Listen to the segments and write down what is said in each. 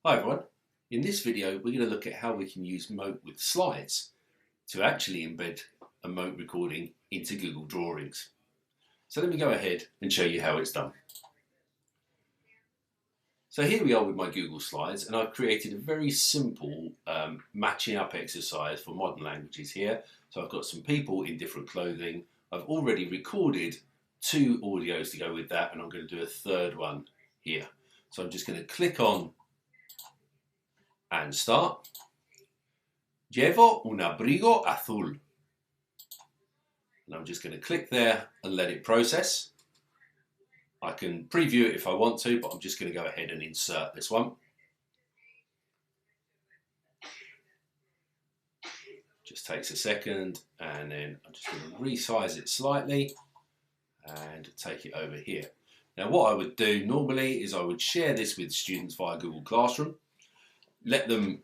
Hi everyone, in this video we're going to look at how we can use Mote with slides to actually embed a Mote recording into Google Drawings. So let me go ahead and show you how it's done. So here we are with my Google Slides, and I've created a very simple matching up exercise for modern languages here. So I've got some people in different clothing. I've already recorded 2 audios to go with that, and I'm going to do a third one here. So I'm just going to click on and start. Llevo un abrigo azul. And I'm just going to click there and let it process. I can preview it if I want to, but I'm just going to go ahead and insert this one. Just takes a second, and then I'm just going to resize it slightly and take it over here. Now what I would do normally is I would share this with students via Google Classroom, let them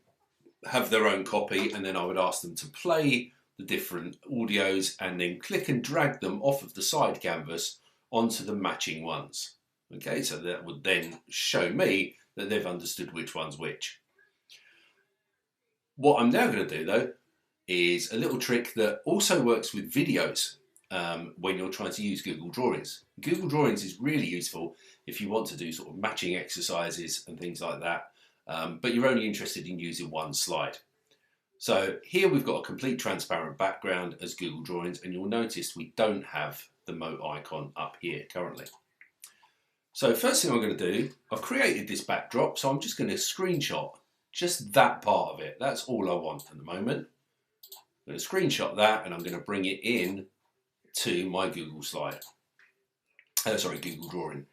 have their own copy, and then I would ask them to play the different audios and then click and drag them off of the side canvas onto the matching ones. Okay, so that would then show me that they've understood which one's which. What I'm now going to do though is a little trick that also works with videos when you're trying to use Google Drawings. Google Drawings is really useful if you want to do sort of matching exercises and things like that, but you're only interested in using one slide. So here we've got a complete transparent background as Google Drawings, and you'll notice we don't have the Mote icon up here currently. So first thing I'm going to do, I've created this backdrop, so I'm just going to screenshot just that part of it. That's all I want at the moment. I'm going to screenshot that, and I'm going to bring it in to my Google slide. Google Drawing.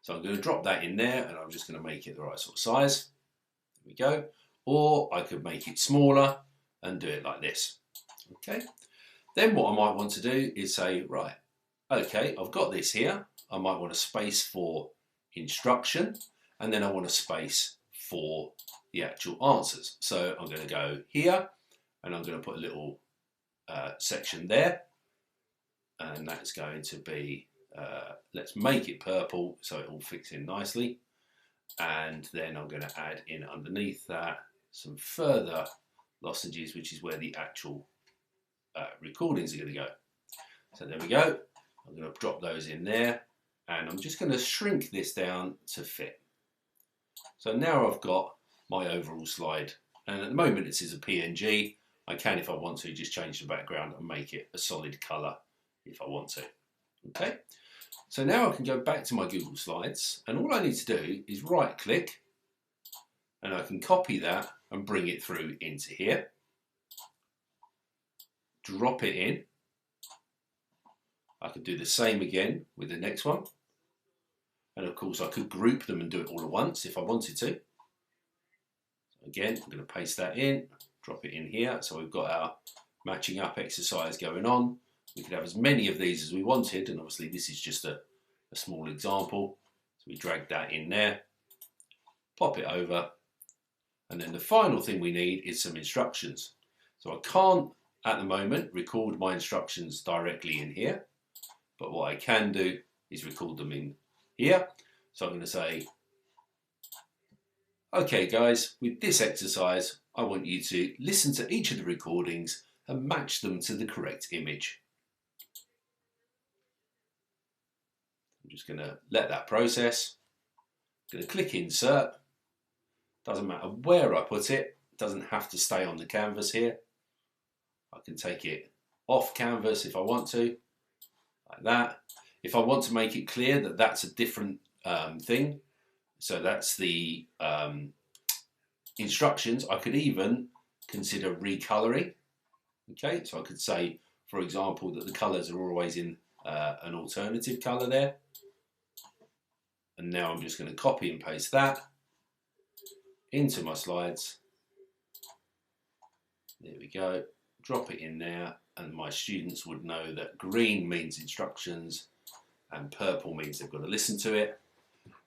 So I'm going to drop that in there, and I'm just going to make it the right sort of size. There we go. Or I could make it smaller and do it like this. Okay. Then what I might want to do is say, right, okay, I've got this here. I might want a space for instruction, and then I want a space for the actual answers. So I'm going to go here, and I'm going to put a little section there, and that's going to be, let's make it purple so it all fits in nicely. And then I'm going to add in underneath that some further lozenges, which is where the actual recordings are going to go. So there we go. I'm going to drop those in there, and I'm just going to shrink this down to fit. So now I've got my overall slide, and at the moment this is a PNG. I can, if I want to, just change the background and make it a solid colour if I want to. Okay. So now I can go back to my Google Slides, and all I need to do is right click, and I can copy that and bring it through into here. Drop it in. I could do the same again with the next one. And of course I could group them and do it all at once if I wanted to. Again, I'm going to paste that in, drop it in here. So we've got our matching up exercise going on. We could have as many of these as we wanted, and obviously this is just a small example. So we drag that in there, pop it over, and then the final thing we need is some instructions. So I can't at the moment record my instructions directly in here, but what I can do is record them in here. So I'm going to say, okay guys, with this exercise I want you to listen to each of the recordings and match them to the correct image. I'm just going to let that process. I'm going to click insert. Doesn't matter where I put it. It doesn't have to stay on the canvas here. I can take it off canvas if I want to, like that. If I want to make it clear that that's a different thing, so that's the instructions, I could even consider recoloring. Okay, so I could say, for example, that the colours are always in an alternative colour there. And now I'm just going to copy and paste that into my slides. There we go. Drop it in there, and my students would know that green means instructions and purple means they've got to listen to it.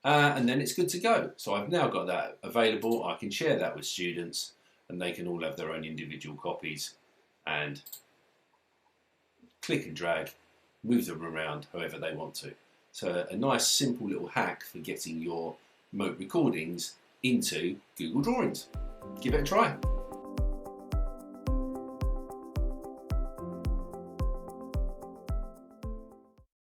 And then it's good to go. So I've now got that available. I can share that with students, and they can all have their own individual copies and click and drag, move them around however they want to. So a nice simple little hack for getting your Mote recordings into Google Drawings. Give it a try.